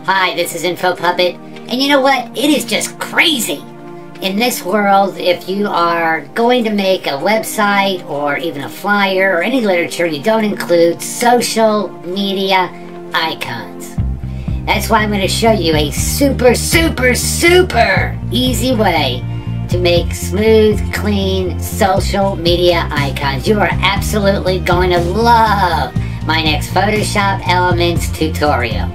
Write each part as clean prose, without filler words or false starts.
Hi, this is InfoPuppet, and you know what? It is just crazy. In this world, if you are going to make a website or even a flyer or any literature, you don't include social media icons. That's why I'm going to show you a super easy way to make smooth, clean social media icons. You are absolutely going to love my next Photoshop Elements tutorial.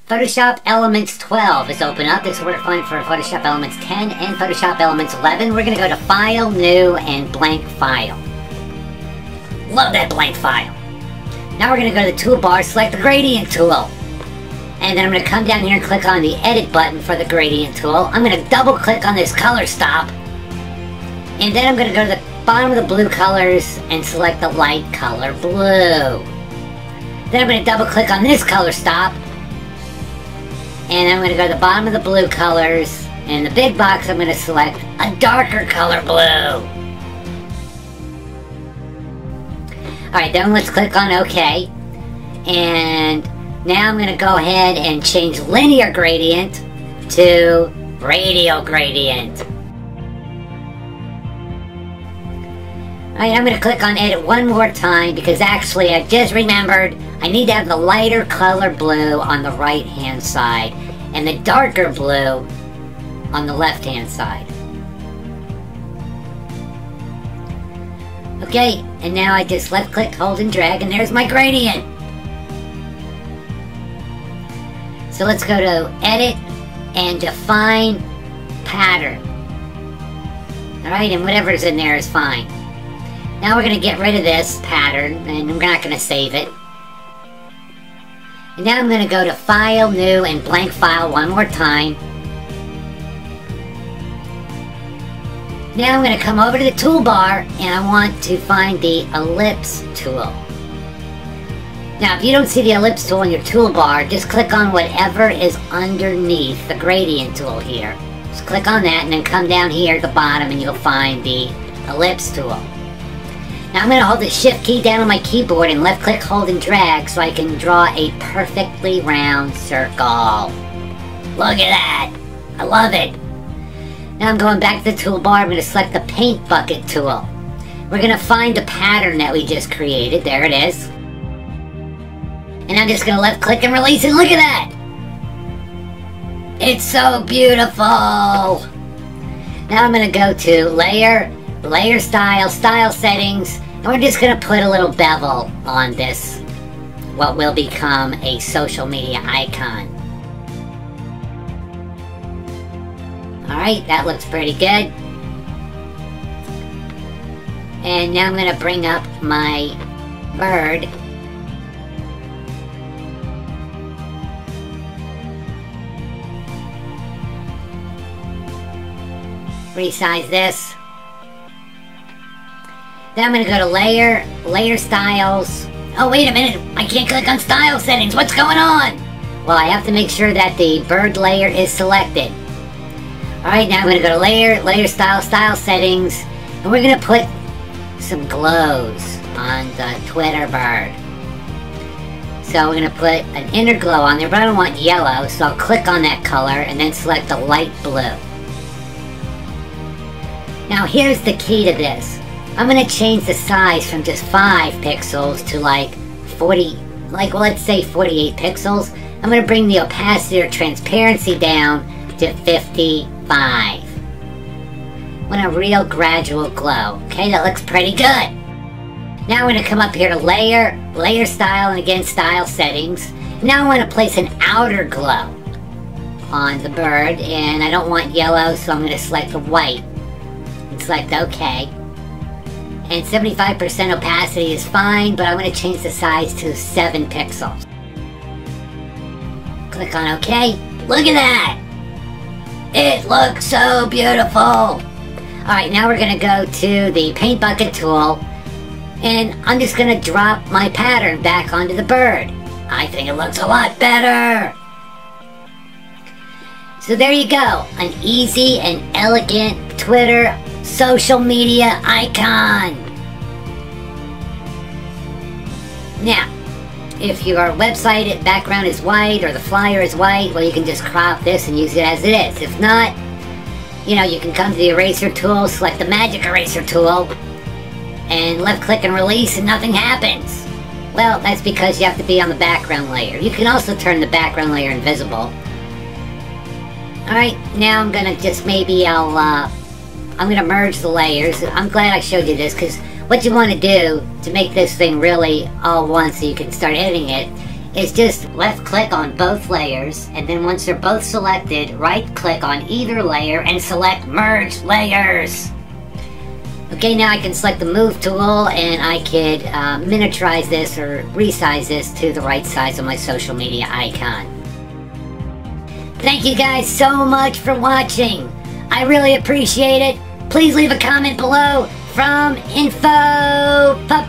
Photoshop Elements 12 is open up. This is where to find for Photoshop Elements 10 and Photoshop Elements 11. We're going to go to File, New, and Blank File. Love that blank file. Now we're going to go to the toolbar, select the Gradient tool. And then I'm going to come down here and click on the Edit button for the Gradient tool. I'm going to double click on this color stop. And then I'm going to go to the bottom of the blue colors and select the light color blue. Then I'm going to double click on this color stop. And I'm going to go to the bottom of the blue colors, and in the big box I'm going to select a darker color blue. Alright, then let's click on OK. And now I'm going to go ahead and change linear gradient to radial gradient. Alright, I'm going to click on Edit one more time because actually I just remembered I need to have the lighter color blue on the right hand side and the darker blue on the left hand side. Okay, and now I just left click, hold and drag, and there's my gradient. So let's go to Edit and Define Pattern. Alright, and whatever's in there is fine. Now we're going to get rid of this pattern, and we're not going to save it. And now I'm going to go to File, New, and Blank File one more time. Now I'm going to come over to the toolbar, and I want to find the Ellipse tool. Now if you don't see the Ellipse tool in your toolbar, just click on whatever is underneath the Gradient tool here. Just click on that, and then come down here at the bottom, and you'll find the Ellipse tool. Now I'm going to hold the Shift key down on my keyboard and left click, hold and drag so I can draw a perfectly round circle. Look at that! I love it! Now I'm going back to the toolbar. I'm going to select the Paint Bucket tool. We're going to find the pattern that we just created. There it is. And I'm just going to left click and release it. Look at that! It's so beautiful! Now I'm going to go to Layer, Layer Style, Style Settings, and we're just going to put a little bevel on this, what will become a social media icon. Alright, that looks pretty good. And now I'm going to bring up my bird. Resize this. Then I'm going to go to Layer, Layer Styles. Oh, wait a minute. I can't click on Style Settings. What's going on? Well, I have to make sure that the bird layer is selected. Alright, now I'm going to go to Layer, Layer Style, Style Settings. And we're going to put some glows on the Twitter bird. So we're going to put an inner glow on there, but I don't want yellow. So I'll click on that color and then select the light blue. Now here's the key to this. I'm going to change the size from just 5 pixels to like 40, well, let's say 48 pixels. I'm going to bring the opacity or transparency down to 55. I want a real gradual glow. Okay, that looks pretty good. Now I'm going to come up here to Layer, Layer Style, and again Style Settings. Now I want to place an outer glow on the bird, and I don't want yellow, so I'm going to select the white. And select OK. And 75% opacity is fine, but I'm going to change the size to 7 pixels. Click on OK. Look at that! It looks so beautiful! Alright, now we're going to go to the Paint Bucket tool, and I'm just going to drop my pattern back onto the bird. I think it looks a lot better. So there you go, an easy and elegant Twitter social media icon. Now, if your website background is white or the flyer is white, well, you can just crop this and use it as it is. If not, you can come to the eraser tool, select the magic eraser tool, and left click and release and nothing happens. Well, that's because you have to be on the background layer. You can also turn the background layer invisible. Alright, now I'm gonna just I'm gonna merge the layers. I'm glad I showed you this, because what you want to do to make this thing really all one so you can start editing it is just left click on both layers, and then once they're both selected, right click on either layer and select merge layers. Okay, now I can select the move tool and I could miniaturize this or resize this to the right size of my social media icon. Thank you guys so much for watching. I really appreciate it. Please leave a comment below from InfoPuppet.